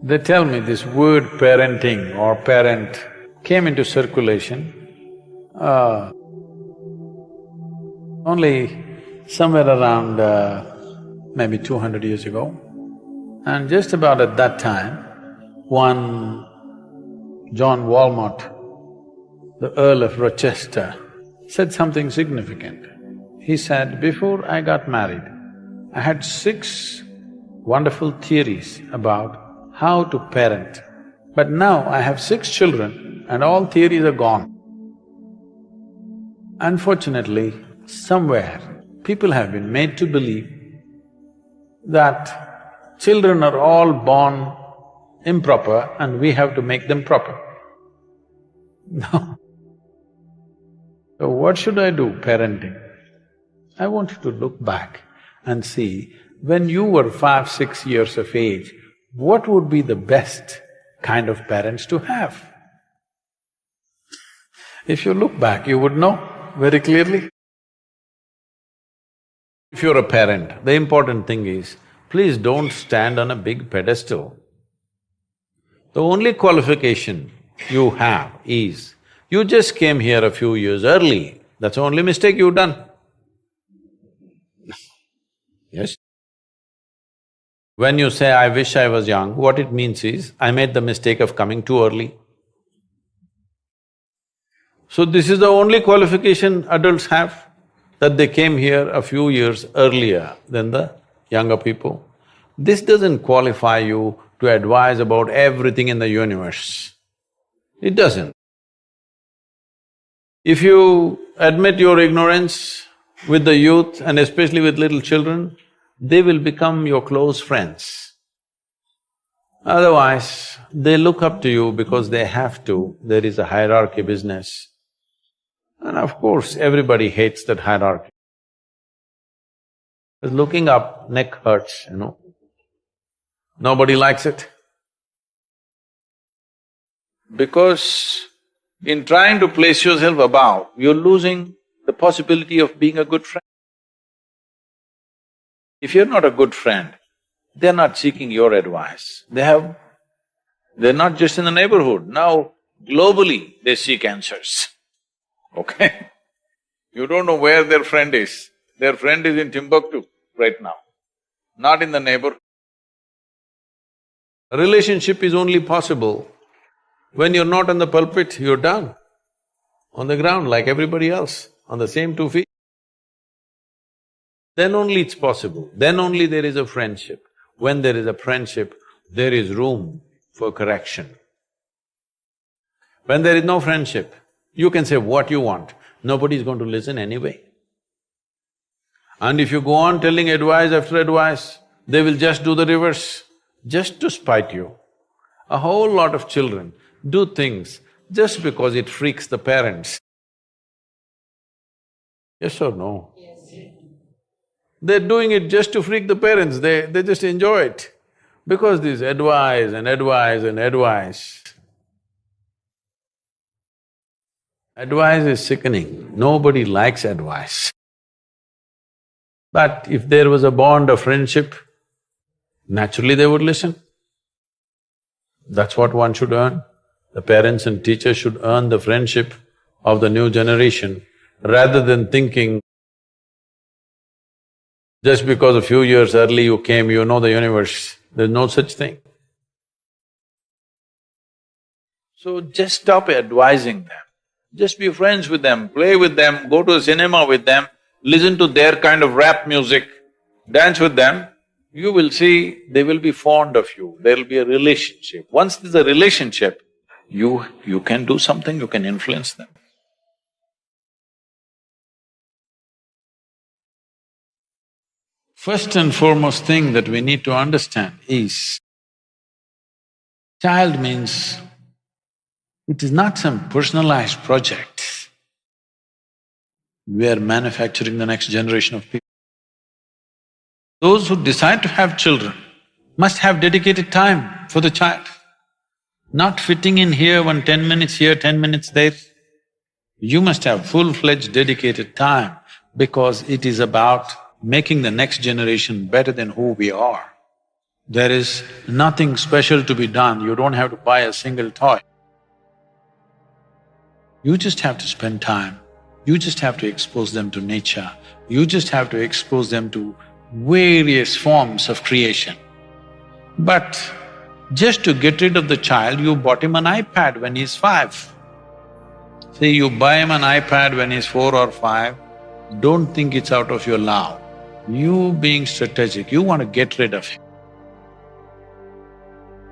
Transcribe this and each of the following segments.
They tell me this word parenting or parent came into circulation only somewhere around maybe 200 years ago. And just about at that time, one John Walmart, the Earl of Rochester, said something significant. He said, before I got married, I had 6 wonderful theories about how to parent. But now I have 6 children and all theories are gone. Unfortunately, somewhere people have been made to believe that children are all born improper and we have to make them proper. No. So what should I do parenting? I want you to look back and see, when you were 5, 6 years of age, what would be the best kind of parents to have? If you look back, you would know very clearly. If you're a parent, the important thing is, please don't stand on a big pedestal. The only qualification you have is, you just came here a few years early, that's the only mistake you've done. Yes? When you say, I wish I was young, what it means is, I made the mistake of coming too early. So this is the only qualification adults have, that they came here a few years earlier than the younger people. This doesn't qualify you to advise about everything in the universe. It doesn't. If you admit your ignorance with the youth and especially with little children, they will become your close friends. Otherwise, they look up to you because they have to, there is a hierarchy business. And of course, everybody hates that hierarchy. Because looking up, neck hurts, you know. Nobody likes it. Because in trying to place yourself above, you're losing the possibility of being a good friend. If you're not a good friend, they're not seeking your advice. They're not just in the neighborhood, now globally they seek answers, okay? You don't know where their friend is. Their friend is in Timbuktu right now, not in the neighborhood. A relationship is only possible when you're not on the pulpit, you're down on the ground like everybody else, on the same 2 feet. Then only it's possible, then only there is a friendship. When there is a friendship, there is room for correction. When there is no friendship, you can say what you want, nobody is going to listen anyway. And if you go on telling advice after advice, they will just do the reverse, just to spite you. A whole lot of children do things just because it freaks the parents. Yes or no? Yes. They're doing it just to freak the parents, they just enjoy it. Because this advice and advice and advice. Advice is sickening, nobody likes advice. But if there was a bond of friendship, naturally they would listen. That's what one should earn. The parents and teachers should earn the friendship of the new generation, rather than thinking, just because a few years early you came, you know the universe. There's no such thing. So just stop advising them. Just be friends with them, play with them, go to a cinema with them, listen to their kind of rap music, dance with them. You will see they will be fond of you, there'll be a relationship. Once there's a relationship, you can do something, you can influence them. First and foremost thing that we need to understand is, child means, it is not some personalized project. We are manufacturing the next generation of people. Those who decide to have children must have dedicated time for the child, not fitting in here 10 minutes here, 10 minutes there. You must have full-fledged dedicated time, because it is about making the next generation better than who we are. There is nothing special to be done, you don't have to buy a single toy. You just have to spend time, you just have to expose them to nature, you just have to expose them to various forms of creation. But just to get rid of the child, you bought him an iPad when he's 5. See, you buy him an iPad when he's 4 or 5, don't think it's out of your love. You being strategic, you want to get rid of him.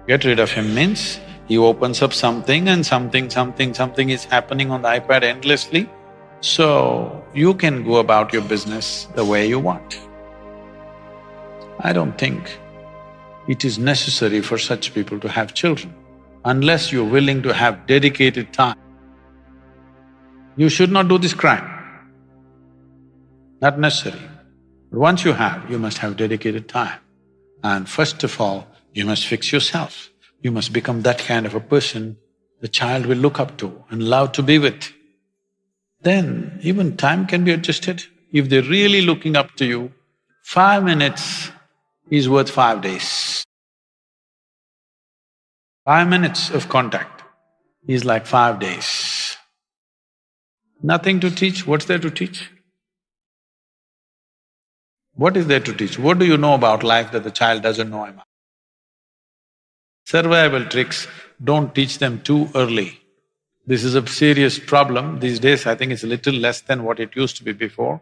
Get rid of him means he opens up something and something is happening on the iPad endlessly, so you can go about your business the way you want. I don't think it is necessary for such people to have children, unless you're willing to have dedicated time. You should not do this crime, not necessary. But once you have, you must have dedicated time. And first of all, you must fix yourself. You must become that kind of a person the child will look up to and love to be with. Then even time can be adjusted. If they're really looking up to you, 5 minutes is worth 5 days. 5 minutes of contact is like 5 days. Nothing to teach, what's there to teach? What is there to teach? What do you know about life that the child doesn't know about? Survival tricks, don't teach them too early. This is a serious problem. These days, I think it's a little less than what it used to be before.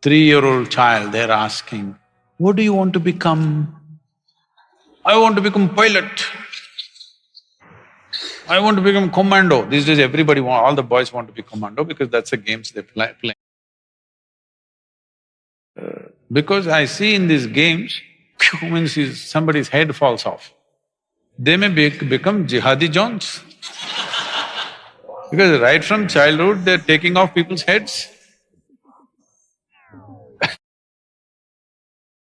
3-year-old child, they're asking, what do you want to become? I want to become pilot. I want to become commando. These days all the boys want to be commando because that's the games they play. Because I see in these games, means somebody's head falls off. They may become jihadi Johns. Because right from childhood, they're taking off people's heads.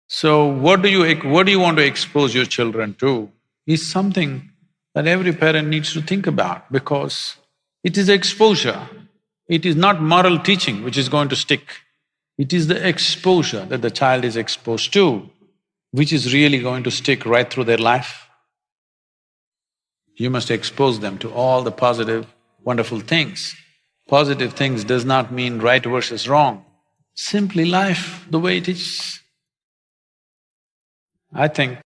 So what do you want to expose your children to is something that every parent needs to think about, because it is exposure. It is not moral teaching which is going to stick. It is the exposure that the child is exposed to which is really going to stick right through their life. You must expose them to all the positive, wonderful things. Positive things does not mean right versus wrong, simply life the way it is. I think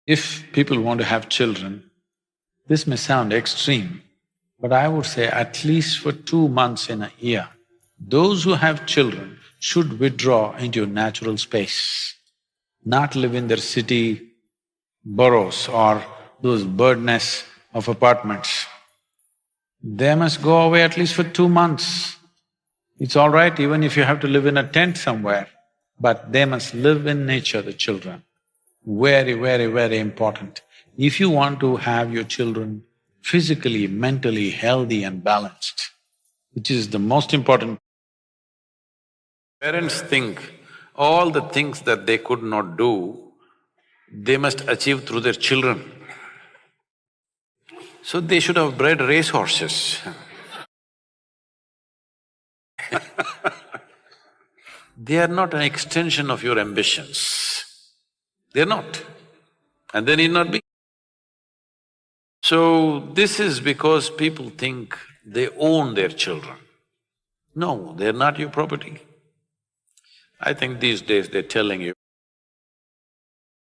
if people want to have children, this may sound extreme, but I would say at least for 2 months in a year, those who have children should withdraw into a natural space, not live in their city boroughs or those bird nests of apartments. They must go away at least for 2 months. It's all right even if you have to live in a tent somewhere, but they must live in nature, the children. Very important. If you want to have your children physically, mentally healthy and balanced, which is the most important. Parents think all the things that they could not do, they must achieve through their children. So they should have bred racehorses. They are not an extension of your ambitions. They're not, and they need not be. So this is because people think they own their children. No, they're not your property. I think these days they're telling you,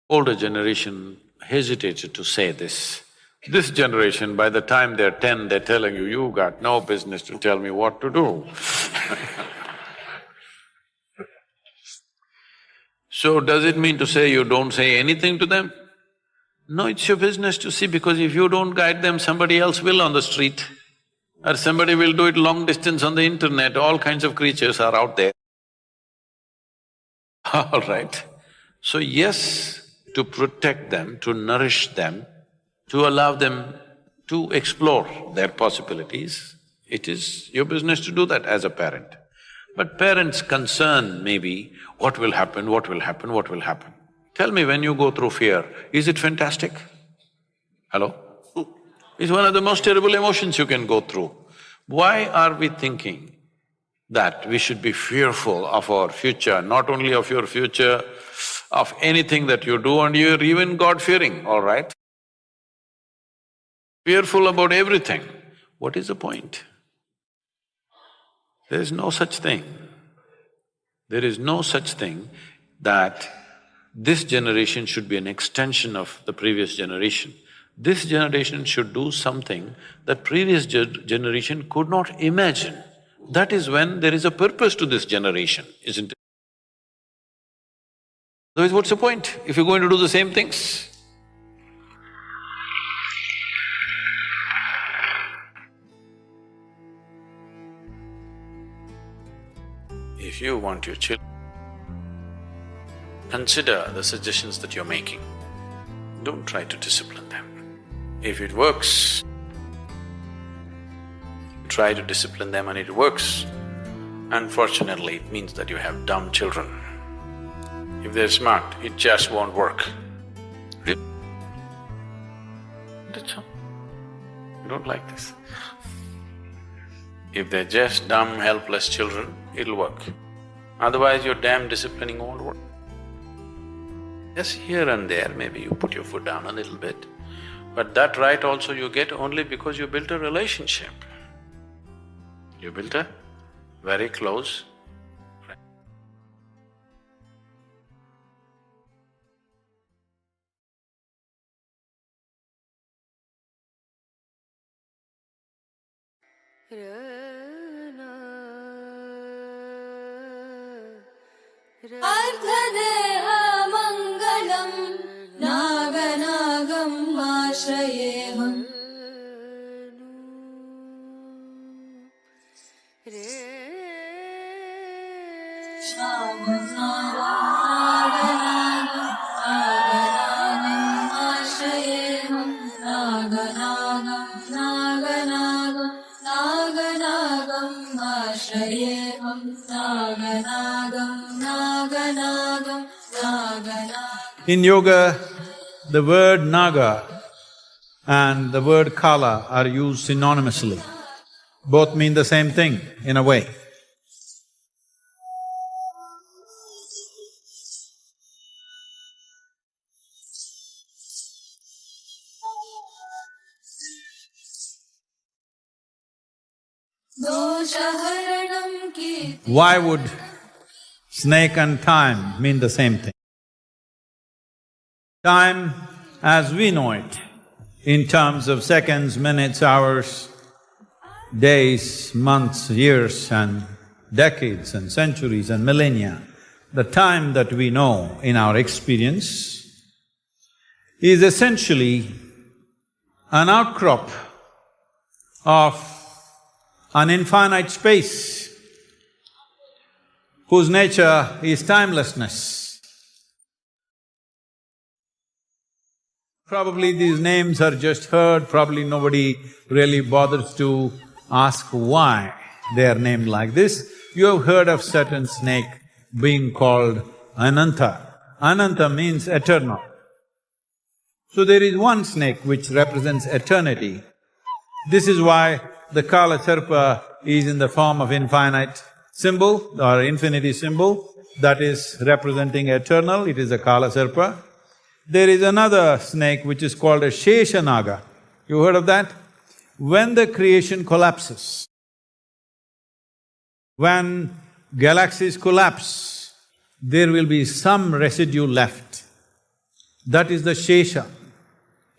older generation hesitated to say this. This generation, by the time they're 10, they're telling you, you got no business to tell me what to do. So does it mean to say you don't say anything to them? No, it's your business to see, because if you don't guide them, somebody else will on the street, or somebody will do it long distance on the internet, all kinds of creatures are out there. All right. So yes, to protect them, to nourish them, to allow them to explore their possibilities, it is your business to do that as a parent. But parents' concern may be, what will happen, what will happen, what will happen? Tell me, when you go through fear, is it fantastic? Hello? It's one of the most terrible emotions you can go through. Why are we thinking that we should be fearful of our future, not only of your future, of anything that you do, and you're even God-fearing, all right? Fearful about everything. What is the point? There is no such thing. There is no such thing that this generation should be an extension of the previous generation. This generation should do something that previous generation could not imagine. That is when there is a purpose to this generation, isn't it? Otherwise, what's the point if you're going to do the same things? If you want your children, consider the suggestions that you're making. Don't try to discipline them. If it works, try to discipline them and it works. Unfortunately, it means that you have dumb children. If they're smart, it just won't work. That's all. You don't like this. If they're just dumb, helpless children, it'll work. Otherwise, your damn disciplining won't work. Just here and there, maybe you put your foot down a little bit, but that right also you get only because you built a relationship. You built a very close friend. अर्धदेहमङ्गलं नागनागम् आश्रयेऽहम् In yoga, the word naga and the word kala are used synonymously. Both mean the same thing in a way. Why would snake and time mean the same thing? Time, as we know it, in terms of seconds, minutes, hours, days, months, years and decades and centuries and millennia, the time that we know in our experience is essentially an outcrop of an infinite space whose nature is timelessness. Probably these names are just heard, probably nobody really bothers to ask why they are named like this. You have heard of certain snake being called Ananta. Ananta means eternal. So there is one snake which represents eternity. This is why the Kala Sarpa is in the form of infinite symbol or infinity symbol, that is representing eternal, it is a Kala Sarpa. There is another snake which is called a Sheshanaga. You heard of that? When the creation collapses, when galaxies collapse, there will be some residue left. That is the Shesha.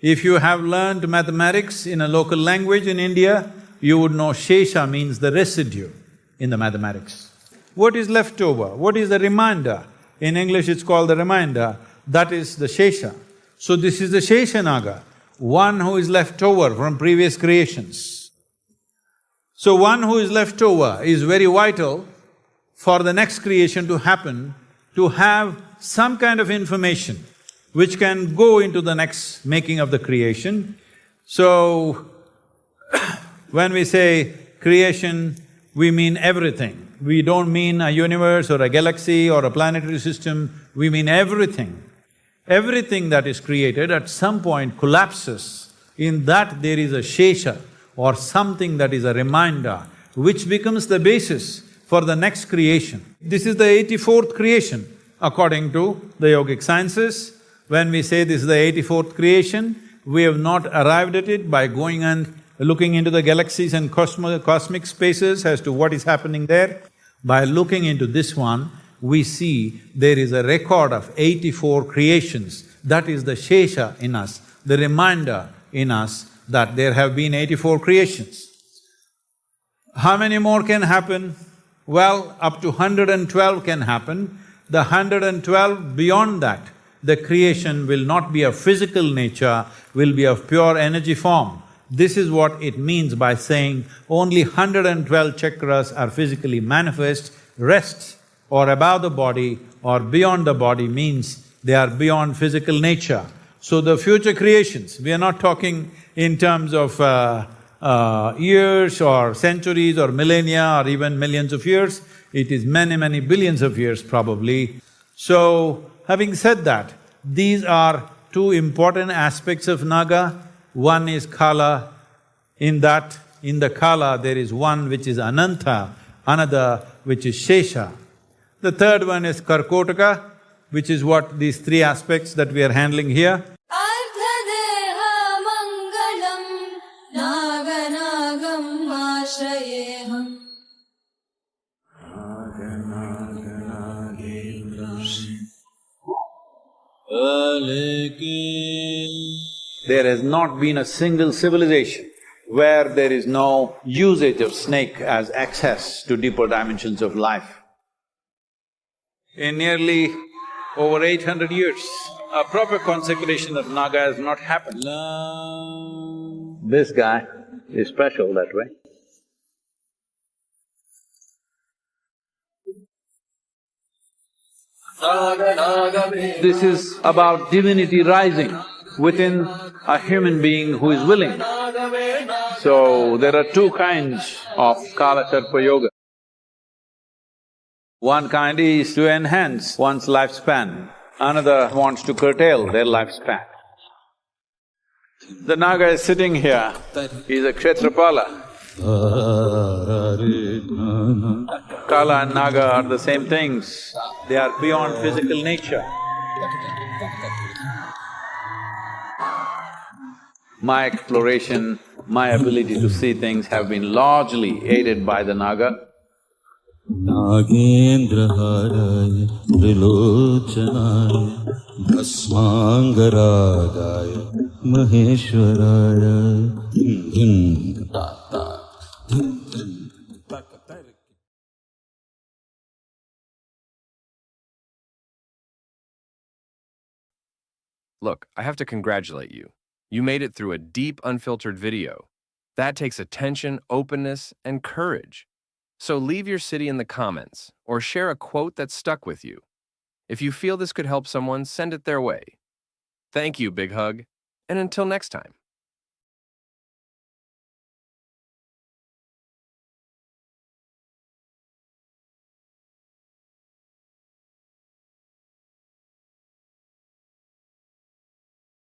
If you have learned mathematics in a local language in India, you would know Shesha means the residue in the mathematics. What is left over? What is the remainder? In English it's called the remainder, that is the Shesha. So this is the Sheshanaga, one who is left over from previous creations. So one who is left over is very vital for the next creation to happen, to have some kind of information which can go into the next making of the creation. So, when we say creation, we mean everything. We don't mean a universe or a galaxy or a planetary system, we mean everything. Everything that is created at some point collapses. In that there is a Shesha or something that is a reminder which becomes the basis for the next creation. This is the 84th creation. according to the yogic sciences. When we say this is the 84th creation, we have not arrived at it by going and looking into the galaxies and cosmic spaces as to what is happening there. By looking into this one, we see there is a record of 84 creations. That is the shesha in us, the reminder in us that there have been 84 creations. How many more can happen? Well, up to 112 can happen. The 112, beyond that, the creation will not be of physical nature, will be of pure energy form. This is what it means by saying only 112 chakras are physically manifest. Rest or above the body or beyond the body means they are beyond physical nature. So the future creations, we are not talking in terms of years or centuries or millennia or even millions of years, it is many billions of years probably. So, having said that, these are two important aspects of Naga. One is Kala, in the Kala there is one which is Ananta, another which is Shesha. The third one is Karkotaka, which is what these three aspects that we are handling here. Ardhadeha mangalam naganagam ashrayeham. There has not been a single civilization where there is no usage of snake as access to deeper dimensions of life. In nearly over 800 years, a proper consecration of Naga has not happened. This guy is special that way. This is about divinity rising within a human being who is willing. So, there are two kinds of Kala Sarpa Yoga. One kind is to enhance one's lifespan, another wants to curtail their lifespan. The Naga is sitting here, he's a Kshetrapala. Kala and Naga are the same things, they are beyond physical nature. My exploration, my ability to see things have been largely aided by the Naga. Nagendra haraya trilochanaya bhasmangaragaya maheshwaraya Look, I have to congratulate you. You made it through a deep, unfiltered video. That takes attention, openness, and courage. So leave your city in the comments or share a quote that stuck with you. If you feel this could help someone, send it their way. Thank you, Big Hug, and until next time.